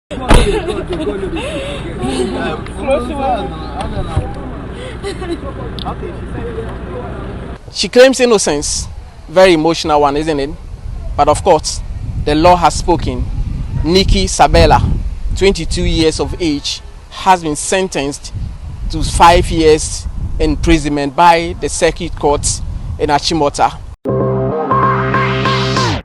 She claims innocence. Very emotional one, isn't it? But of course, the law has spoken. Nikki Sabela, 22 years of age, has been sentenced to 5 years imprisonment by the circuit court in Achimota.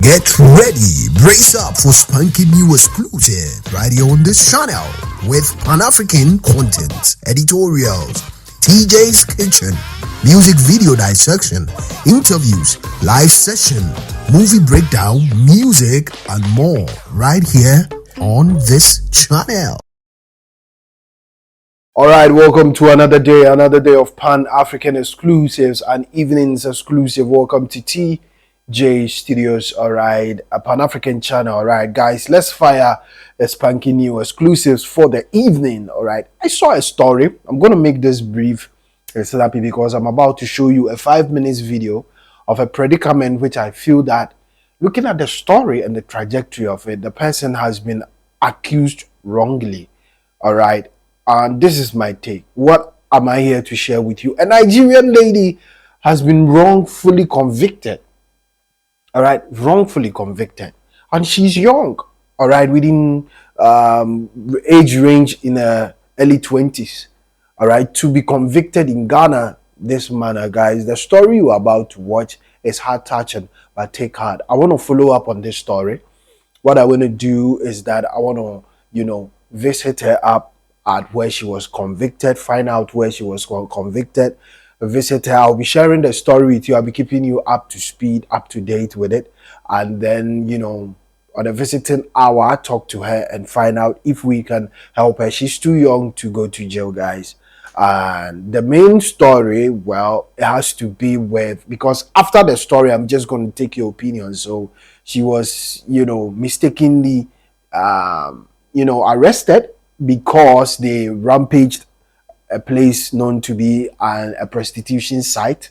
Get ready, brace up for spanking new exclusive right here on this channel with Pan-African content, editorials, TJ's Kitchen, music video dissection, interviews, live session, movie breakdown, music, and more right here on this channel. Alright, welcome to another day of Pan-African exclusives and evenings exclusive. Welcome to TJ Studios, alright, a Pan-African channel, alright, guys. Let's fire a spanking new exclusives for the evening, alright. I saw a story. I'm going to make this brief, snappy, because I'm about to show you a 5 minutes video of a predicament which I feel that, looking at the story and the trajectory of it, the person has been accused wrongly, alright. And this is my take. What am I here to share with you? A Nigerian lady has been wrongfully convicted. All right, wrongfully convicted. And she's young. All right, within age range in the early 20s. All right, to be convicted in Ghana this manner, guys. The story you're about to watch is heart-touching, but take heart. I want to follow up on this story. What I want to do is that I want to, visit her up at where she was convicted, find out where she was convicted, visit her. I'll be sharing the story with you. I'll be keeping you up to speed, up to date with it. And then, on a visiting hour, I talk to her and find out if we can help her. She's too young to go to jail, guys. And the main story, well, it has to be with, because after the story, I'm just going to take your opinion. So she was, mistakenly, arrested because they rampaged a place known to be a prostitution site,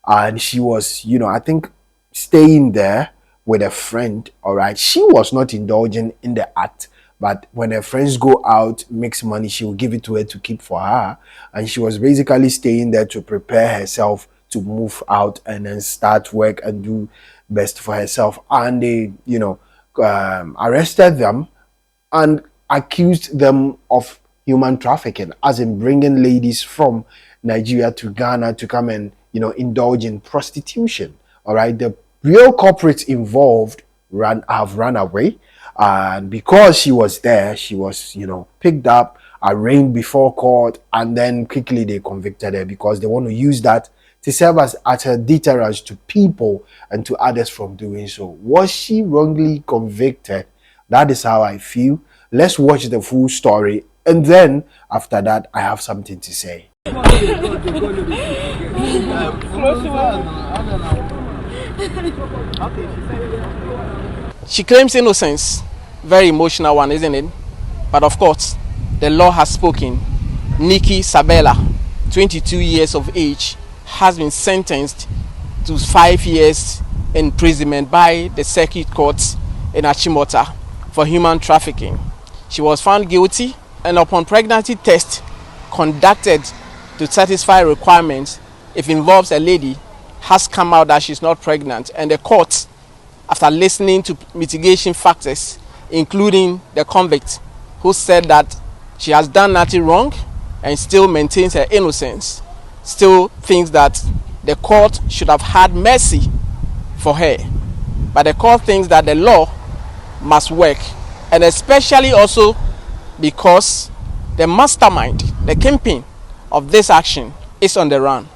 and she was, I think, staying there with a friend. All right, she was not indulging in the act, but when her friends go out, makes money, she will give it to her to keep for her, and she was basically staying there to prepare herself to move out and then start work and do best for herself. And they, arrested them and accused them of human trafficking, as in bringing ladies from Nigeria to Ghana to come and, indulge in prostitution. All right, the real culprits involved have run away, and because she was there, she was, picked up, arraigned before court, and then quickly they convicted her because they want to use that to serve as a deterrent to people and to others from doing so. Was she wrongly convicted? That is how I feel. Let's watch the full story, and then after that, I have something to say. She claims innocence. Very emotional one, isn't it? But of course, the law has spoken. Nikki Sabela, 22 years of age, has been sentenced to 5 years imprisonment by the circuit court in Achimota for human trafficking. She was found guilty, and upon pregnancy test conducted to satisfy requirements, if involves a lady, has come out that she's not pregnant. And the court, after listening to mitigation factors, including the convict, who said that she has done nothing wrong and still maintains her innocence, still thinks that the court should have had mercy for her. But the court thinks that the law must work, and especially also because the mastermind, the kingpin of this action is on the run.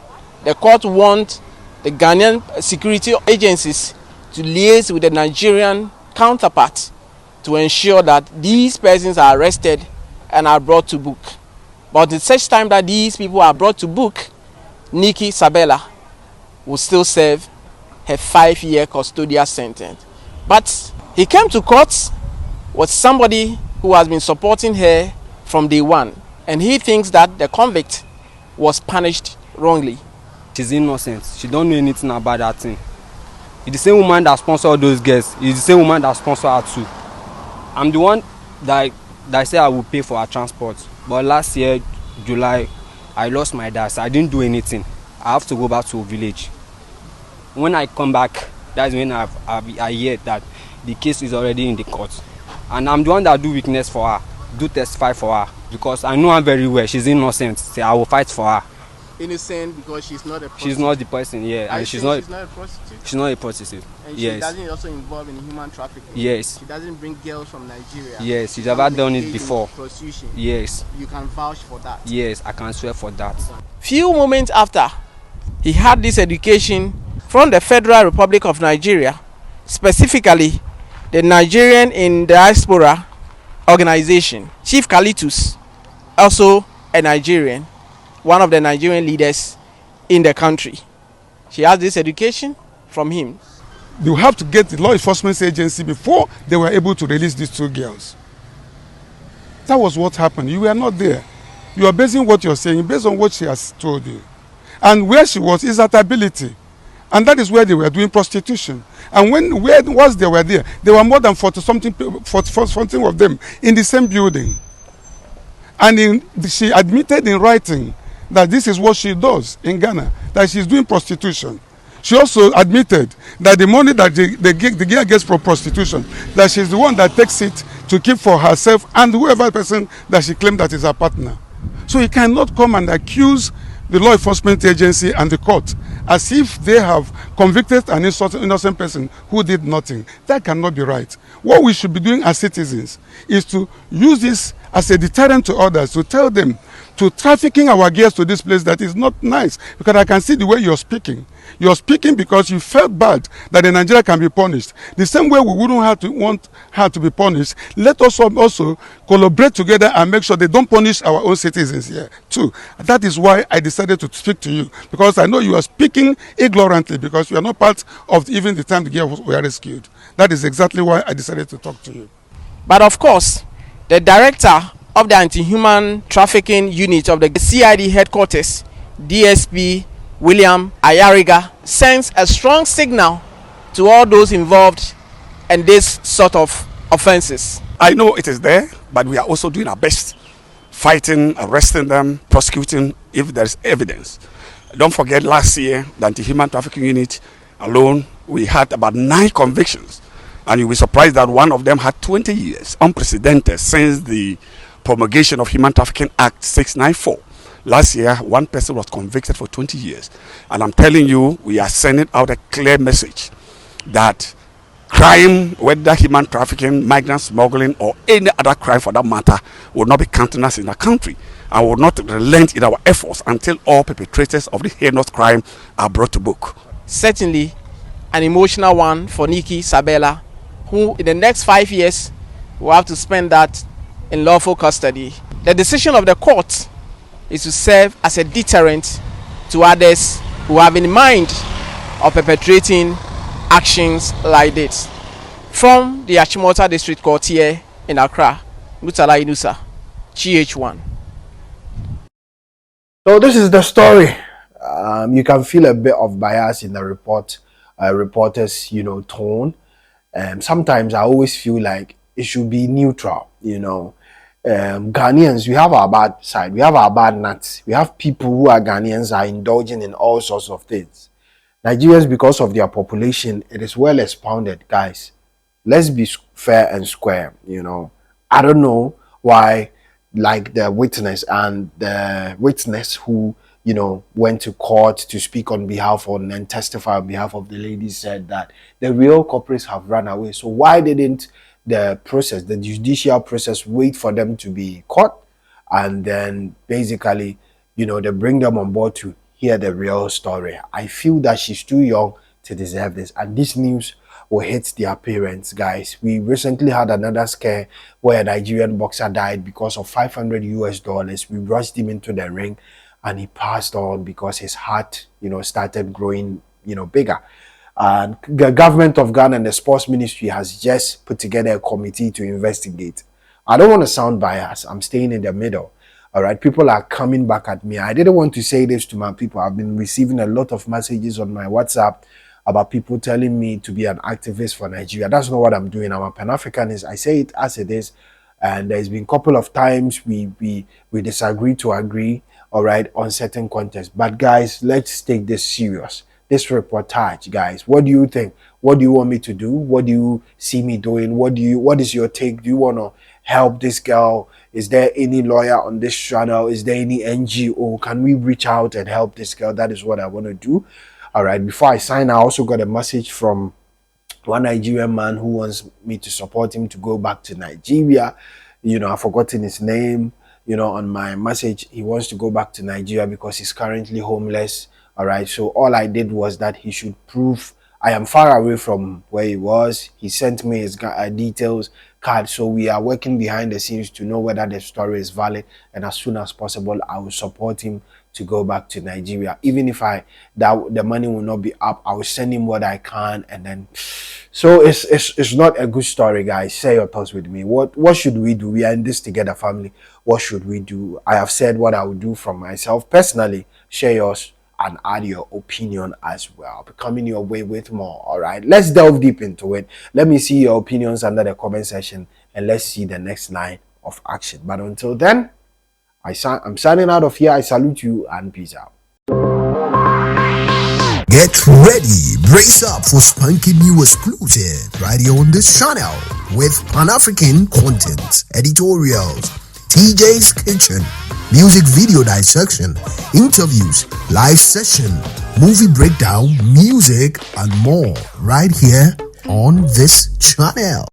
The court wants the Ghanaian security agencies to liaise with the Nigerian counterpart to ensure that these persons are arrested and are brought to book. But at such time that these people are brought to book, Nikki Sabela will still serve her 5-year custodial sentence. But he came to court with somebody who has been supporting her from day one, and he thinks that the convict was punished wrongly. She's innocent. She don't know anything about that thing. It's the same woman that sponsored those girls. It's the same woman that sponsored her too. I'm the one that that I said I would pay for her transport. But last year, July, I lost my dad, so I didn't do anything. I have to go back to a village. When I come back, that's when I hear that the case is already in the court. And I'm the one that do witness for her, do testify for her, because I know her very well. She's innocent. So I will fight for her. Innocent because she's not a prostitute. She's not the person, yeah. And she's not a prostitute? She's not a prostitute. And yes. She doesn't also involve in human trafficking? Yes. She doesn't bring girls from Nigeria? Yes, she's ever done it before. Prostitution? Yes. You can vouch for that? Yes, I can swear for that. Few moments after he had this education from the Federal Republic of Nigeria, specifically the Nigerian in Diaspora organization, Chief Kalitus, also a Nigerian, one of the Nigerian leaders in the country. She has this education from him. You have to get the law enforcement agency before they were able to release these two girls. That was what happened. You were not there. You are basing what you're saying based on what she has told you. And where she was is at ability. And that is where they were doing prostitution. And once they were there were more than 40 something of them in the same building. And she admitted in writing that this is what she does in Ghana, that she's doing prostitution. She also admitted that the money that the girl gets from prostitution, that she's the one that takes it to keep for herself and whoever person that she claimed that is her partner. So you cannot come and accuse the law enforcement agency and the court as if they have convicted an innocent person who did nothing. That cannot be right. What we should be doing as citizens is to use this as a deterrent to others, to tell them to trafficking our girls to this place that is not nice. Because I can see the way you're speaking. You're speaking because you felt bad that the Nigeria can be punished. The same way we wouldn't want her to be punished, let us also collaborate together and make sure they don't punish our own citizens here too. That is why I decided to speak to you, because I know you are speaking ignorantly because you are not part of even the time the girls were rescued. That is exactly why I decided to talk to you. But of course, the director of the anti-human trafficking unit of the CID headquarters, DSP William Ayariga, sends a strong signal to all those involved in this sort of offenses. I know it is there, but we are also doing our best, fighting, arresting them, prosecuting if there is evidence. Don't forget last year, the anti-human trafficking unit alone, we had about 9 convictions. And you'll be surprised that one of them had 20 years, unprecedented since the promulgation of Human Trafficking Act 694. Last year, one person was convicted for 20 years. And I'm telling you, we are sending out a clear message that crime, whether human trafficking, migrant smuggling, or any other crime for that matter, will not be countenanced in the country and will not relent in our efforts until all perpetrators of the heinous crime are brought to book. Certainly an emotional one for Nikki Sabela, who in the next 5 years will have to spend that in lawful custody. The decision of the court is to serve as a deterrent to others who have in mind of perpetrating actions like this. From the Achimota District Court here in Accra, Mutala Inusa, GH1. So this is the story. You can feel a bit of bias in the reporters, tone. Sometimes I always feel like it should be neutral, Ghanaians, we have our bad side, we have our bad nuts, we have people who are Ghanaians are indulging in all sorts of things. Nigerians, because of their population, it is well expounded, guys. Let's be fair and square, I don't know why, like the witness who, went to court to speak on behalf of and testify on behalf of the lady said that the real culprits have run away. So why didn't the judicial process, wait for them to be caught and then basically, they bring them on board to hear the real story? I feel that she's too young to deserve this, and this news will hit their parents, guys. We recently had another scare where a Nigerian boxer died because of $500. We rushed him into the ring and he passed on because his heart, started growing, bigger. And the government of Ghana and the sports ministry has just put together a committee to investigate. I don't want to sound biased. I'm staying in the middle. All right. People are coming back at me. I didn't want to say this to my people. I've been receiving a lot of messages on my WhatsApp about people telling me to be an activist for Nigeria. That's not what I'm doing. I'm a Pan-Africanist. I say it as it is. and there's been a couple of times we disagree to agree, all right, on certain contests. But guys, let's take this serious. This reportage, guys, what do you think? What do you want me to do? What do you see me doing? What is your take? Do you want to help this girl? Is there any lawyer on this channel? Is there any NGO? Can we reach out and help this girl? That is what I want to do. All right, before I sign, I also got a message from one Nigerian man who wants me to support him to go back to Nigeria. You know, I've forgotten his name. You know, on my message, he wants to go back to Nigeria because he's currently homeless. All right, so all I did was that he should prove I am far away from where he was. He sent me his details card, so we are working behind the scenes to know whether the story is valid, and as soon as possible I will support him to go back to Nigeria. Even if the money will not be up, I will send him what I can. And then so it's not a good story, guys. Share your thoughts with me. What should we do? We are in this together, family. What should we do? I have said what I would do from myself personally. Share yours and add your opinion as well. Be coming your way with more. All right, let's delve deep into it. Let me see your opinions under the comment section, and let's see the next line of action. But until then, I'm signing out of here. I salute you and peace out. Get ready, brace up for spanking new exclusive right here on this channel with Pan-African content, editorials, TJ's Kitchen, music video dissection, interviews, live session, movie breakdown, music, and more right here on this channel.